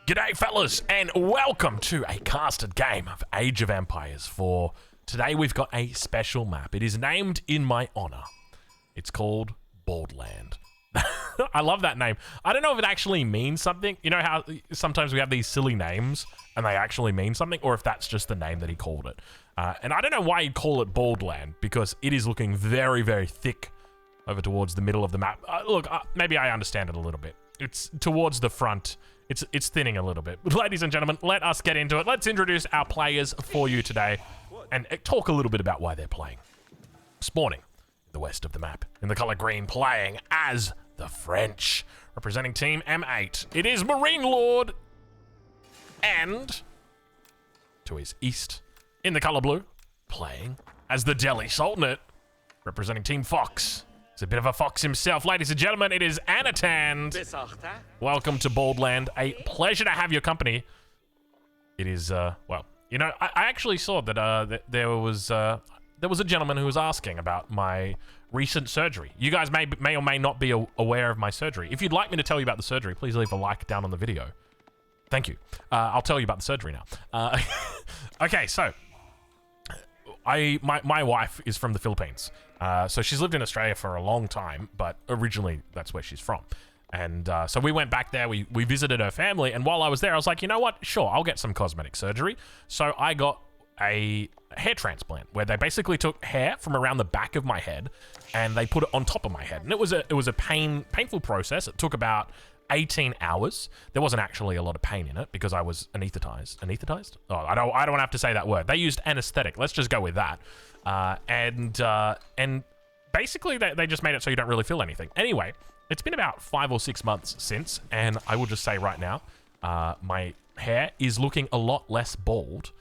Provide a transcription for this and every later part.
G'day fellas, and welcome to a casted game of Age of Empires. For today we've got a special map. It is named in my honor. It's called Baldland. I love that name. I don't know if it actually means something. You know how sometimes we have these silly names and they actually mean something, or if that's just the name that he called it. And I don't know why he'd call it Baldland, because it is looking very, very thick over towards the middle of the map. Look, maybe I understand it a little bit. It's towards the front. It's thinning a little bit. Ladies and gentlemen, let us get into it. Let's introduce our players for you today and talk a little bit about why they're playing. Spawning in the west of the map, in the color green, playing as the French, representing Team M8. It is Marine Lord, and to his east, in the color blue, playing as the Delhi Sultanate, representing Team Fox. He's a bit of a fox himself. Ladies and gentlemen, it is Anatand. Welcome to Baldland. A pleasure to have your company. It is, well, you know, I actually saw that there was a gentleman who was asking about my recent surgery. You guys may or may not be aware of my surgery. If you'd like me to tell you about the surgery, please leave a like down on the video. Thank you. I'll tell you about the surgery now. Okay, so my wife is from the Philippines. So she's lived in Australia for a long time, but originally that's where she's from. And so we went back there, we visited her family, and while I was there, I was like, you know what? Sure, I'll get some cosmetic surgery. So I got a hair transplant where they basically took hair from around the back of my head and they put it on top of my head. And it was a painful process. It took about 18 hours. There wasn't actually a lot of pain in it because I was anesthetized. Anesthetized? Oh, I don't have to say that word. They used anesthetic. Let's just go with that. And basically they just made it so you don't really feel anything. Anyway, it's been about 5 or 6 months since, and I will just say right now, my hair is looking a lot less bald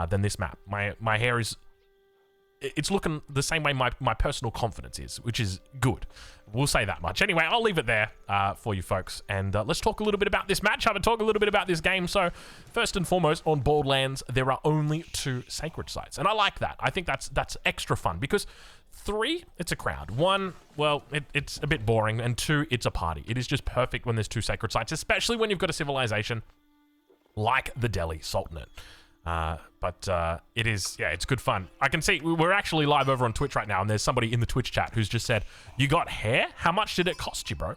than this map. My hair is, it's looking the same way my personal confidence is, which is good. We'll say that much. Anyway, I'll leave it there for you folks, and let's talk a little bit about this matchup and talk a little bit about this game. So, first and foremost, on Baldlands, there are only 2 sacred sites, and I like that. I think that's extra fun, because 3, it's a crowd. 1, well, it's a bit boring, and 2, it's a party. It is just perfect when there's 2 sacred sites, especially when you've got a civilization like the Delhi Sultanate. But it is, yeah, it's good fun. I can see we're actually live over on Twitch right now, and there's somebody in the Twitch chat who's just said, you got hair? How much did it cost you, bro?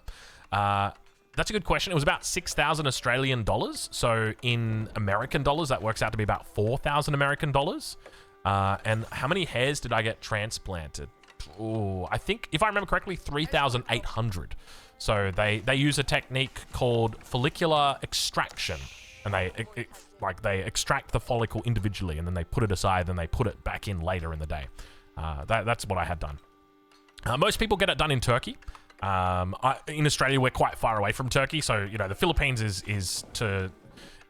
That's a good question. It was about 6,000 Australian dollars. So in American dollars, that works out to be about 4,000 American dollars. And how many hairs did I get transplanted? Oh, I think, if I remember correctly, 3,800. So they use a technique called follicular extraction, and they extract the follicle individually, and then they put it aside, and they put it back in later in the day. That's what I had done. Most people get it done in Turkey. In Australia, we're quite far away from Turkey, so you know the Philippines is to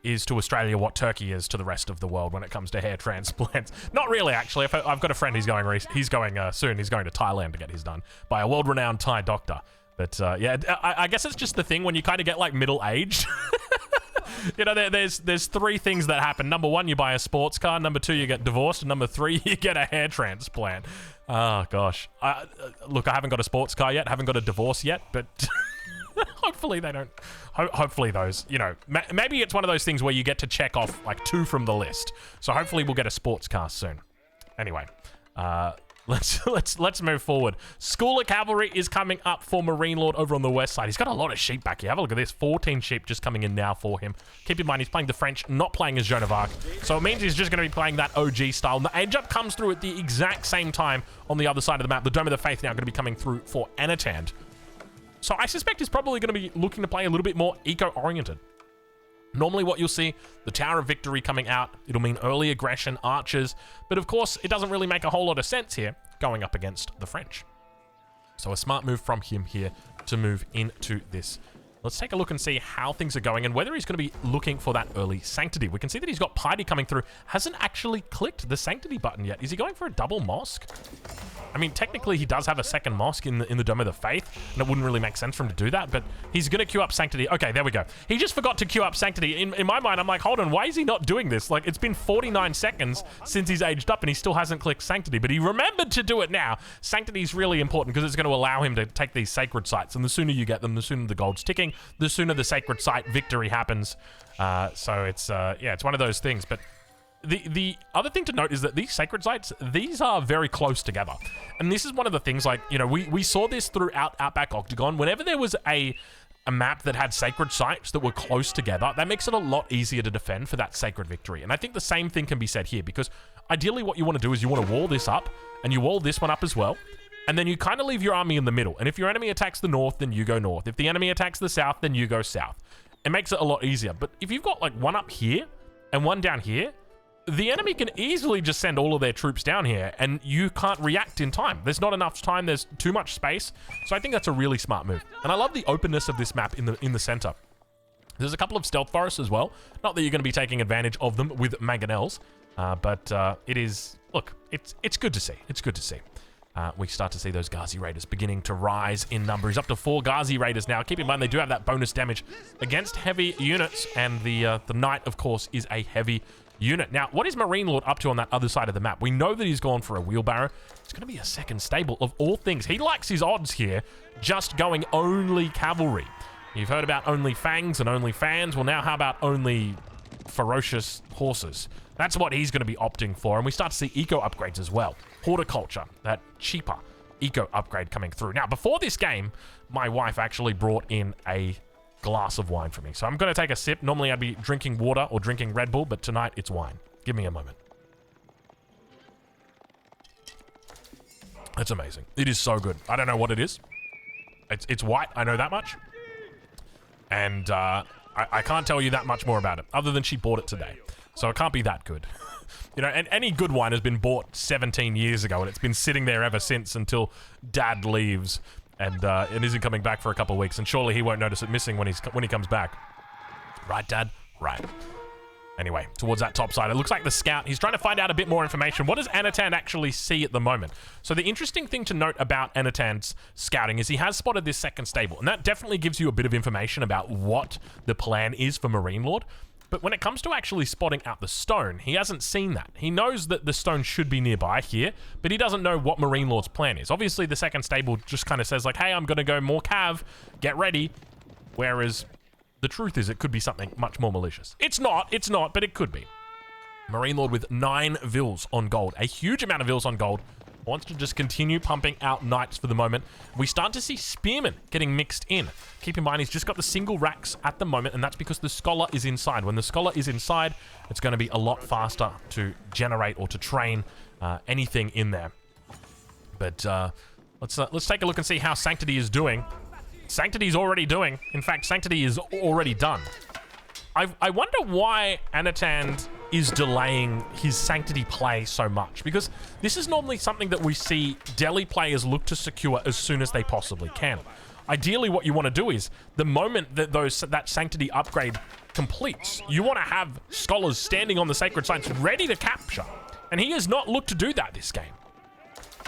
Australia what Turkey is to the rest of the world when it comes to hair transplants. Not really, actually. I've got a friend. He's going soon. He's going to Thailand to get his done by a world-renowned Thai doctor. But yeah, I guess it's just the thing when you kind of get like middle-aged. You know, there's 3 things that happen. Number 1, you buy a sports car. Number 2, you get divorced. And number 3, you get a hair transplant. Oh, gosh. Look, I haven't got a sports car yet. Haven't got a divorce yet. But hopefully they don't. Hopefully those, you know, maybe it's one of those things where you get to check off like 2 from the list. So hopefully we'll get a sports car soon. Anyway, Let's move forward. School of Cavalry is coming up for Marine Lord over on the west side. He's got a lot of sheep back here. Have a look at this. 14 sheep just coming in now for him. Keep in mind, he's playing the French, not playing as Joan of Arc. So it means he's just going to be playing that OG style. And the age-up comes through at the exact same time on the other side of the map. The Dome of the Faith now going to be coming through for Anatand. So I suspect he's probably going to be looking to play a little bit more eco-oriented. Normally what you'll see, the Tower of Victory coming out, it'll mean early aggression, archers, but of course it doesn't really make a whole lot of sense here going up against the French. So a smart move from him here to move into this. Let's take a look and see how things are going and whether he's going to be looking for that early Sanctity. We can see that he's got Piety coming through. Hasn't actually clicked the Sanctity button yet. Is he going for a double mosque? I mean, technically he does have a second mosque in the Dome of the Faith, and it wouldn't really make sense for him to do that, but he's going to queue up Sanctity. Okay, there we go. He just forgot to queue up Sanctity. In my mind, I'm like, hold on, why is he not doing this? Like, it's been 49 seconds since he's aged up, and he still hasn't clicked Sanctity, but he remembered to do it now. Sanctity is really important because it's going to allow him to take these sacred sites, and the sooner you get them, the sooner the gold's ticking, happening, the sooner the sacred site victory happens. So it's yeah, it's one of those things. But the other thing to note is that these sacred sites, these are very close together. And this is one of the things, like, you know, we saw this throughout Outback Octagon. Whenever there was a map that had sacred sites that were close together, that makes it a lot easier to defend for that sacred victory. And I think the same thing can be said here, because ideally what you want to do is you want to wall this up, and you wall this one up as well, and then you kind of leave your army in the middle. And if your enemy attacks the north, then you go north. If the enemy attacks the south, then you go south. It makes it a lot easier. But if you've got like one up here and one down here, the enemy can easily just send all of their troops down here, and you can't react in time. There's not enough time. There's too much space. So I think that's a really smart move. And I love the openness of this map in the center. There's a couple of stealth forests as well. Not that you're going to be taking advantage of them with mangonels, but it is, look, it's good to see. It's good to see. We start to see those Ghazi Raiders beginning to rise in number. He's up to 4 Ghazi Raiders now. Keep in mind, they do have that bonus damage against heavy units, and the Knight, of course, is a heavy unit. Now, what is Marine Lord up to on that other side of the map? We know that he's gone for a wheelbarrow. It's going to be a second stable of all things. He likes his odds here, just going only cavalry. You've heard about only fangs and only fans. Well, now how about only ferocious horses? That's what he's going to be opting for. And we start to see eco upgrades as well. Horticulture, that cheaper eco upgrade coming through. Now, before this game, my wife actually brought in a glass of wine for me. So I'm going to take a sip. Normally I'd be drinking water or drinking Red Bull, but tonight it's wine. Give me a moment. That's amazing. It is so good. I don't know what it is. It's white. I know that much. And I can't tell you that much more about it, other than she bought it today. So it can't be that good. You know, and any good wine has been bought 17 years ago, and it's been sitting there ever since until Dad leaves. And it isn't coming back for a couple of weeks, and surely he won't notice it missing when he comes back. Right, Dad? Right. Anyway, towards that top side, it looks like the scout, he's trying to find out a bit more information. What does Anatan actually see at the moment? So the interesting thing to note about Anatan's scouting is he has spotted this second stable, and that definitely gives you a bit of information about what the plan is for Marine Lord. But when it comes to actually spotting out the stone, he hasn't seen that. He knows that the stone should be nearby here, but he doesn't know what Marine Lord's plan is. Obviously, the second stable just kind of says like, hey, I'm going to go more cav, get ready. Whereas the truth is it could be something much more malicious. It's not, but it could be. Marine Lord with 9 vills on gold, a huge amount of vills on gold. Wants to just continue pumping out knights for the moment. We start to see spearmen getting mixed in. Keep in mind, he's just got the single racks at the moment, and that's because the scholar is inside. When the scholar is inside, it's going to be a lot faster to generate or to train anything in there. But let's take a look and see how Sanctity is doing. Sanctity is already doing. In fact, Sanctity is already done. I wonder why Anatan is delaying his Sanctity play so much, because this is normally something that we see Delhi players look to secure as soon as they possibly can. Ideally, what you want to do is, the moment that that Sanctity upgrade completes, you want to have scholars standing on the sacred sites ready to capture, and he has not looked to do that this game.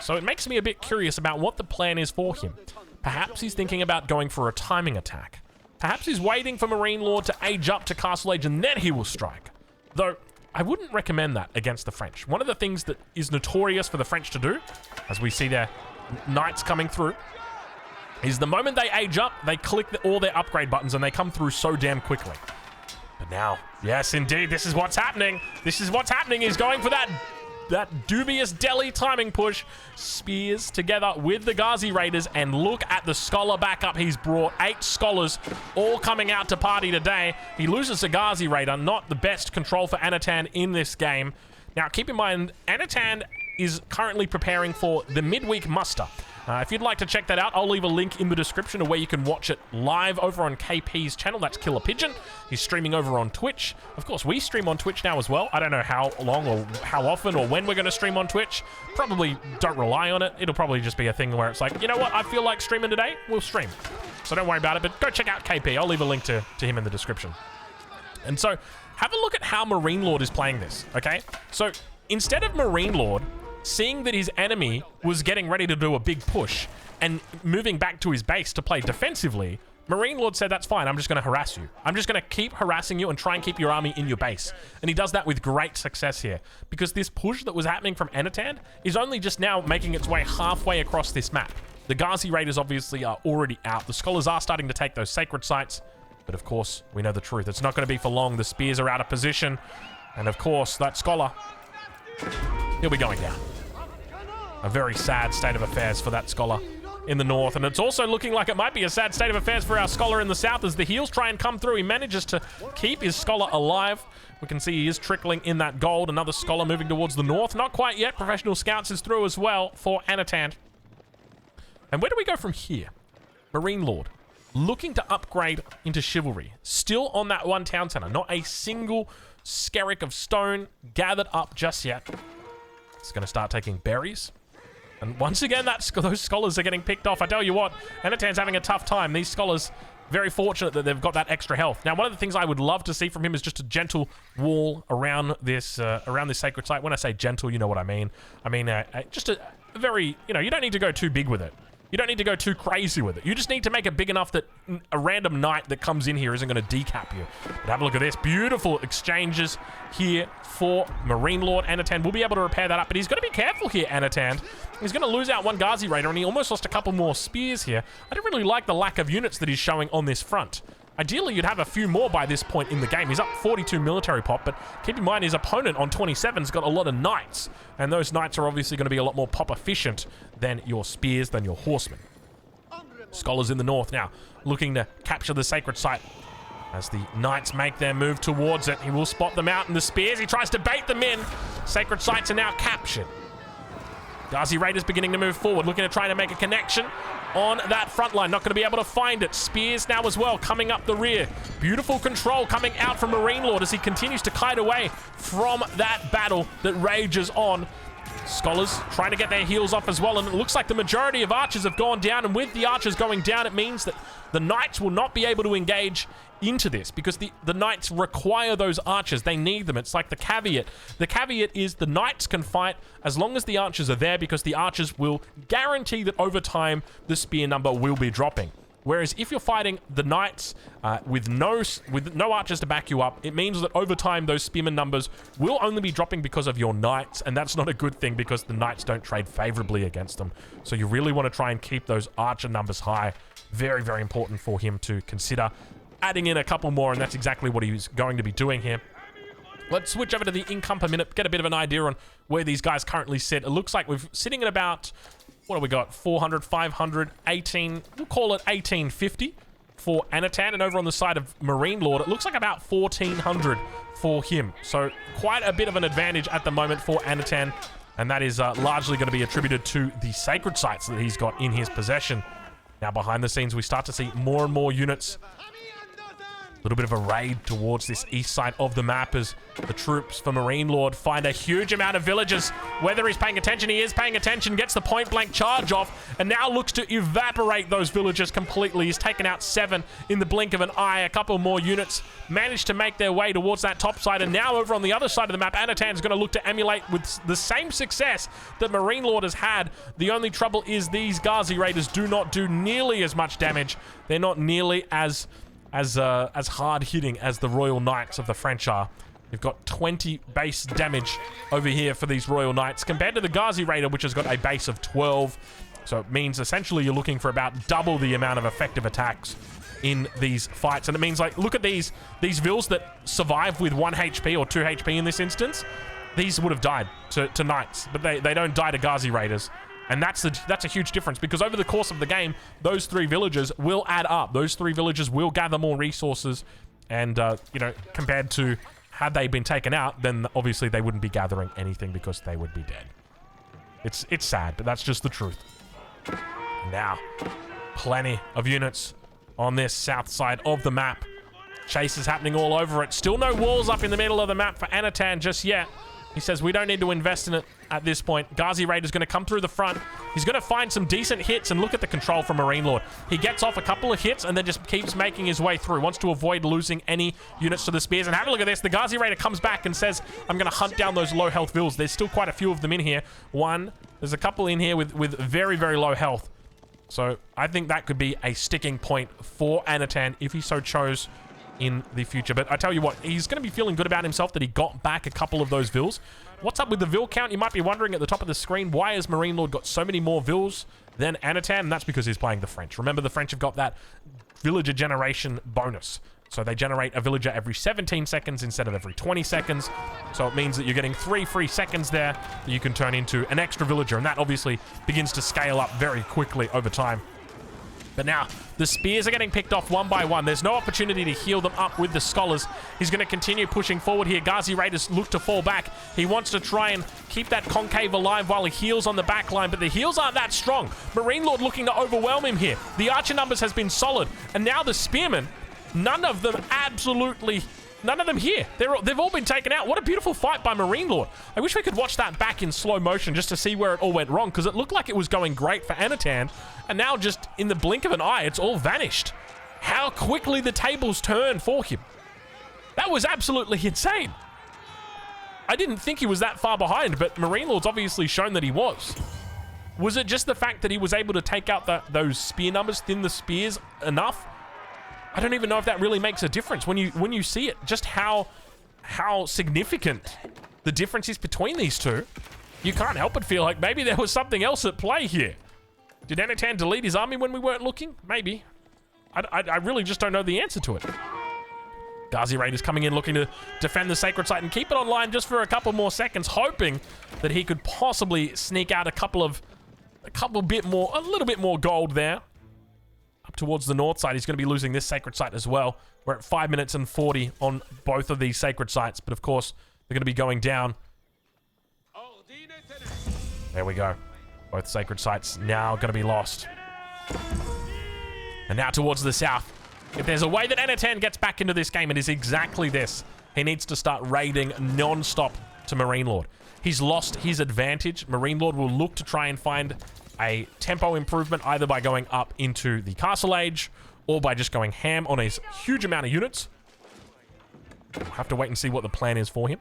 So it makes me a bit curious about what the plan is for him. Perhaps he's thinking about going for a timing attack. Perhaps he's waiting for Marine Lord to age up to Castle Age and then he will strike. Though, I wouldn't recommend that against the French. One of the things that is notorious for the French to do, as we see their knights coming through, is the moment they age up, they click all their upgrade buttons and they come through so damn quickly. But now, yes indeed, this is what's happening. This is what's happening. He's going for that dubious Delhi timing push. Spears together with the Ghazi Raiders, and look at the scholar backup he's brought. 8 scholars all coming out to party today. He loses a Ghazi Raider, not the best control for Anatan in this game. Now keep in mind, Anatan is currently preparing for the midweek muster. If you'd like to check that out, I'll leave a link in the description of where you can watch it live over on KP's channel. That's Killer Pigeon. He's streaming over on Twitch. Of course, we stream on Twitch now as well. I don't know how long or how often or when we're going to stream on Twitch. Probably don't rely on it. It'll probably just be a thing where it's like, you know what, I feel like streaming today, we'll stream. So don't worry about it, but go check out KP. I'll leave a link to him in the description. And so, have a look at how Marine Lord is playing this, okay? So, instead of Marine Lord seeing that his enemy was getting ready to do a big push and moving back to his base to play defensively, Marine Lord said, that's fine, I'm just going to harass you. I'm just going to keep harassing you and try and keep your army in your base. And he does that with great success here, because this push that was happening from Anatan is only just now making its way halfway across this map. The Ghazi Raiders obviously are already out. The Scholars are starting to take those sacred sites. But of course, we know the truth. It's not going to be for long. The spears are out of position. And of course, that Scholar, he'll be going down. A very sad state of affairs for that Scholar in the north. And it's also looking like it might be a sad state of affairs for our Scholar in the south as the heals try and come through. He manages to keep his Scholar alive. We can see he is trickling in that gold. Another Scholar moving towards the north. Not quite yet. Professional Scouts is through as well for Anatan. And where do we go from here? Marine Lord. Looking to upgrade into Chivalry. Still on that one town center. Not a single skerrick of stone gathered up just yet. It's going to start taking berries. And once again, those Scholars are getting picked off. I tell you what, Anatan's having a tough time. These Scholars, very fortunate that they've got that extra health. Now, one of the things I would love to see from him is just a gentle wall around this sacred site. When I say gentle, you know what I mean. I mean, just a very, you don't need to go too big with it. You don't need to go too crazy with it. You just need to make it big enough that a random knight that comes in here isn't going to decap you. But have a look at this. Beautiful exchanges here for Marine Lord. Anatan will be able to repair that up, but he's got to be careful here, Anatan. He's going to lose out one Ghazi Raider, and he almost lost a couple more spears here. I don't really like the lack of units that he's showing on this front. Ideally, you'd have a few more by this point in the game. He's up 42 military pop, but keep in mind his opponent on 27's got a lot of knights, and those knights are obviously going to be a lot more pop efficient than your spears, than your horsemen. Scholars in the north now, looking to capture the sacred site. As the knights make their move towards it, he will spot them out in the spears. He tries to bait them in. Sacred sites are now captured. Ghazi Raiders beginning to move forward, looking to try to make a connection on that front line. Not going to be able to find it. Spears now as well coming up the rear. Beautiful control coming out from Marine Lord as he continues to kite away from that battle that rages on. Scholars trying to get their heals off as well, and it looks like the majority of archers have gone down, and with the archers going down, it means that the knights will not be able to engage into this because the knights require those archers. They need them. It's like the caveat. The caveat is the knights can fight as long as the archers are there because the archers will guarantee that over time the spear number will be dropping. Whereas if you're fighting the knights with no archers to back you up, it means that over time those spearman numbers will only be dropping because of your knights, and that's not a good thing because the knights don't trade favorably against them. So you really want to try and keep those archer numbers high. Very, very important for him to consider adding in a couple more, and that's exactly what he's going to be doing here. Let's switch over to the income per minute, get a bit of an idea on where these guys currently sit. It looks like we're sitting at about, what have we got? 400, 500, 18, we'll call it 1850 for Anatan. And over on the side of Marine Lord, it looks like about 1400 for him. So quite a bit of an advantage at the moment for Anatan. And that is largely going to be attributed to the sacred sites that he's got in his possession. Now behind the scenes, we start to see more and more units. A little bit of a raid towards this east side of the map as the troops for Marine Lord find a huge amount of villagers. Whether he's paying attention, he is paying attention, gets the point-blank charge off, and now looks to evaporate those villagers completely. He's taken out 7 in the blink of an eye. A couple more units managed to make their way towards that top side, and now over on the other side of the map, Anatan's going to look to emulate with the same success that Marine Lord has had. The only trouble is these Ghazi Raiders do not do nearly as much damage. They're not nearly as hard-hitting as the Royal Knights of the French are. You've got 20 base damage over here for these Royal Knights compared to the Ghazi Raider, which has got a base of 12. So it means essentially you're looking for about double the amount of effective attacks in these fights. And it means, like, look at these vills that survive with 1 HP or 2 HP in this instance. These would have died to Knights, but they don't die to Ghazi Raiders. And that's a huge difference because over the course of the game, those 3 villages will add up. Those 3 villages will gather more resources, and compared to had they been taken out, then obviously they wouldn't be gathering anything because they would be dead. It's sad, but that's just the truth. Now, plenty of units on this south side of the map. Chase is happening all over it. Still no walls up in the middle of the map for Anatan just yet. He says we don't need to invest in it at this point. Ghazi Raider's going to come through the front. He's going to find some decent hits, and look at the control from Marine Lord. He gets off a couple of hits and then just keeps making his way through. Wants to avoid losing any units to the spears. And have a look at this. The Ghazi Raider comes back and says, I'm going to hunt down those low health vills. There's still quite a few of them in here. There's a couple in here with very, very low health. So I think that could be a sticking point for Anatan if he so chose in the future. But I tell you what, he's going to be feeling good about himself that he got back a couple of those vills What's up with the Vil count? You might be wondering at the top of the screen, why has Marine Lord got so many more Vils than Anatan? And that's because he's playing the French. Remember, the French have got that villager generation bonus. So they generate a villager every 17 seconds instead of every 20 seconds. So it means that you're getting 3 free seconds there that you can turn into an extra villager. And that obviously begins to scale up very quickly over time. But now, the spears are getting picked off one by one. There's no opportunity to heal them up with the scholars. He's going to continue pushing forward here. Ghazi Raiders look to fall back. He wants to try and keep that concave alive while he heals on the back line, but the heals aren't that strong. Marine Lord looking to overwhelm him here. The archer numbers has been solid, and now the spearmen, none of them here. They've all been taken out. What a beautiful fight by Marine Lord. I wish we could watch that back in slow motion just to see where it all went wrong, because it looked like it was going great for Anatan, and now just in the blink of an eye, it's all vanished. How quickly the tables turned for him. That was absolutely insane. I didn't think he was that far behind, but Marine Lord's obviously shown that he was. Was it just the fact that he was able to take out those spear numbers, thin the spears enough? I don't even know if that really makes a difference when you see it, just how significant the difference is between these two. You can't help but feel like maybe there was something else at play here. Did Anatan delete his army when we weren't looking? Maybe. I really just don't know the answer to it. Ghazi Raiders coming in looking to defend the sacred site and keep it online just for a couple more seconds, hoping that he could possibly sneak out a little bit more gold there. Up towards the north side, he's going to be losing this sacred site as well. We're at 5 minutes and 40 on both of these sacred sites, but of course, they're going to be going down. There we go. Both sacred sites now going to be lost. And now towards the south. If there's a way that Anatan gets back into this game, it is exactly this. He needs to start raiding non-stop to Marine Lord. He's lost his advantage. Marine Lord will look to try and find a tempo improvement either by going up into the Castle Age or by just going ham on his huge amount of units. We'll have to wait and see what the plan is for him.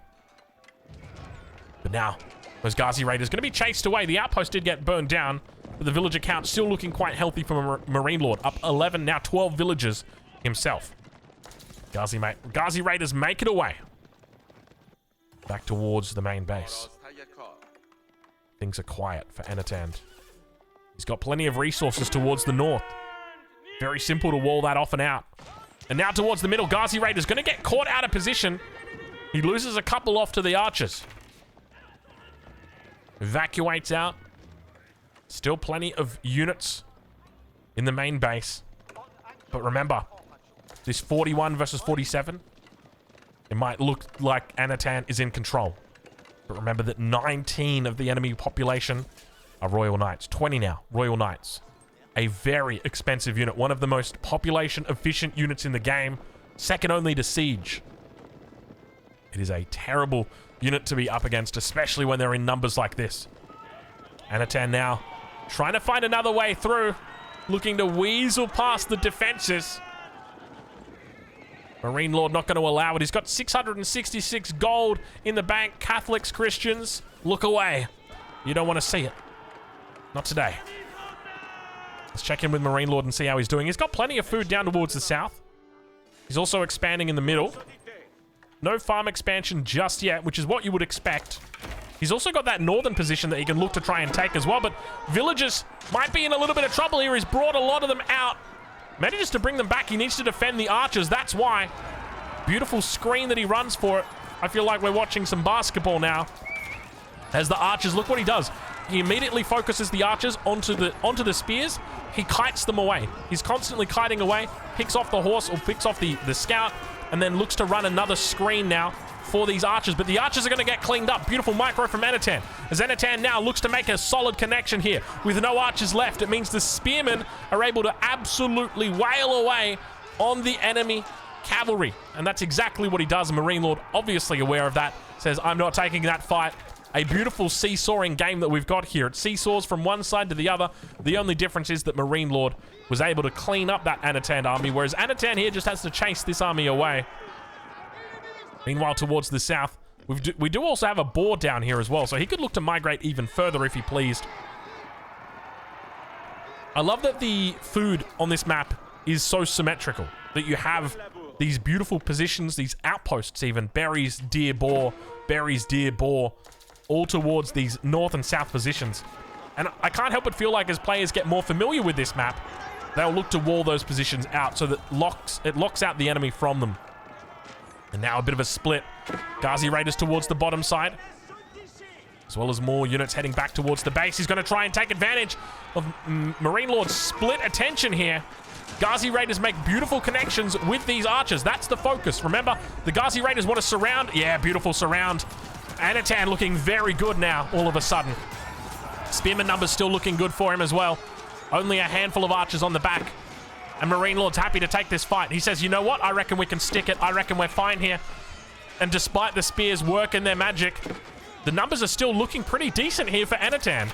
But now, those Ghazi Raiders going to be chased away. The outpost did get burned down, but the villager count still looking quite healthy for Marine Lord. Up 11, now 12 villagers himself. Ghazi Raiders make it away. Back towards the main base. Things are quiet for Anatan. He's got plenty of resources towards the north. Very simple to wall that off and out. And now towards the middle, Ghazi Raiders going to get caught out of position. He loses a couple off to the archers. Evacuates out. Still plenty of units in the main base. But remember, this 41 versus 47, it might look like Anatan is in control. But remember that 19 of the enemy population are Royal Knights. 20 now, Royal Knights. A very expensive unit. One of the most population-efficient units in the game. Second only to Siege. It is a terrible unit to be up against, especially when they're in numbers like this. Anatan now trying to find another way through. Looking to weasel past the defenses. Marine Lord not going to allow it. He's got 666 gold in the bank. Catholics, Christians, look away. You don't want to see it. Not today. Let's check in with Marine Lord and see how he's doing. He's got plenty of food down towards the south. He's also expanding in the middle. No farm expansion just yet, which is what you would expect. He's also got that northern position that he can look to try and take as well, but villagers might be in a little bit of trouble here. He's brought a lot of them out. Manages to bring them back. He needs to defend the archers. That's why. Beautiful screen that he runs for it. I feel like we're watching some basketball now. As the archers, look what he does. He immediately focuses the archers onto the spears. He kites them away. He's constantly kiting away, picks off the horse or picks off the scout, and then looks to run another screen now for these archers. But the archers are going to get cleaned up. Beautiful micro from Anatan. As Anatan now looks to make a solid connection here. With no archers left, it means the spearmen are able to absolutely wail away on the enemy cavalry. And that's exactly what he does. Marine Lord, obviously aware of that, says, I'm not taking that fight. A beautiful seesawing game that we've got here. It seesaws from one side to the other. The only difference is that Marine Lord was able to clean up that Anatan army, whereas Anatan here just has to chase this army away. Meanwhile, towards the south, we do also have a boar down here as well, so he could look to migrate even further if he pleased. I love that the food on this map is so symmetrical, that you have these beautiful positions, these outposts even. Berries, deer, boar. Berries, deer, boar. all towards these north and south positions. And I can't help but feel like as players get more familiar with this map, they'll look to wall those positions out so that it locks out the enemy from them. And now a bit of a split. Ghazi Raiders towards the bottom side, as well as more units heading back towards the base. He's going to try and take advantage of Marine Lord's split attention here. Ghazi Raiders make beautiful connections with these archers. That's the focus. Remember, the Ghazi Raiders want to surround. Yeah, beautiful surround. Anatan looking very good now, all of a sudden. Spearman numbers still looking good for him as well. Only a handful of archers on the back. And Marine Lord's happy to take this fight. He says, you know what? I reckon we can stick it. I reckon we're fine here. And despite the spears working their magic, the numbers are still looking pretty decent here for Anatan.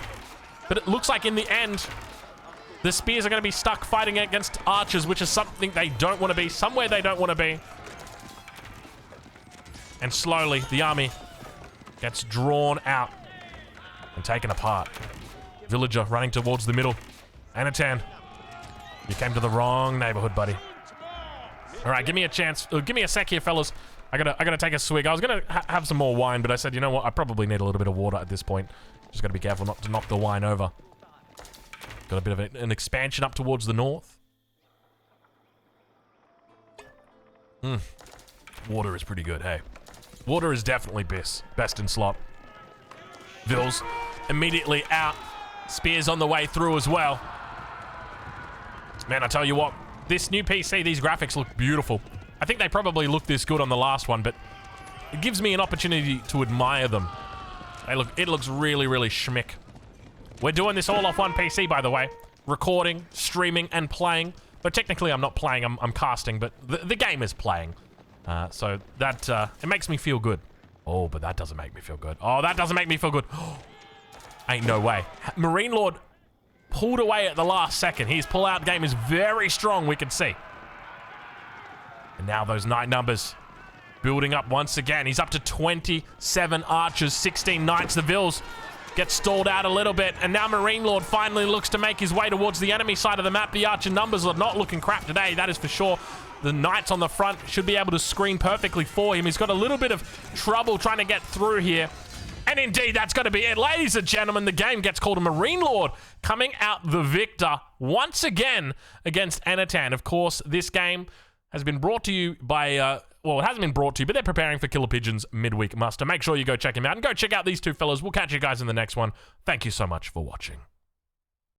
But it looks like in the end, the spears are going to be stuck fighting against archers, which is something they don't want to be, somewhere they don't want to be. And slowly, the army gets drawn out and taken apart. Villager running towards the middle. Anatan, you came to the wrong neighborhood, buddy. All right, give me a chance. Give me a sec here, fellas. I gotta take a swig. I was gonna have some more wine, but I said, you know what? I probably need a little bit of water at this point. Just gotta be careful not to knock the wine over. Got a bit of an expansion up towards the north. Water is pretty good, hey. Water is definitely best in slot. Vils immediately out. Spears on the way through as well. Man, I tell you what, this new PC, these graphics look beautiful. I think they probably looked this good on the last one, but it gives me an opportunity to admire them. It looks really, really schmick. We're doing this all off one PC, by the way. Recording, streaming, and playing. But technically, I'm not playing, I'm casting, but the game is playing. So that, it makes me feel good. Oh, but that doesn't make me feel good. Oh, that doesn't make me feel good. Ain't no way. Marine Lord pulled away at the last second. His pull-out game is very strong, we can see. And now those knight numbers building up once again. He's up to 27 archers, 16 knights. The Vils get stalled out a little bit, and now Marine Lord finally looks to make his way towards the enemy side of the map. The archer numbers are not looking crap today, that is for sure. The knights on the front should be able to screen perfectly for him. He's got a little bit of trouble trying to get through here. And indeed, that's going to be it. Ladies and gentlemen, the game gets called a Marine Lord, coming out the victor once again against Anatan. Of course, this game has been brought to you by, well, it hasn't been brought to you, but they're preparing for Killer Pigeon's midweek muster. Make sure you go check him out and go check out these two fellas. We'll catch you guys in the next one. Thank you so much for watching.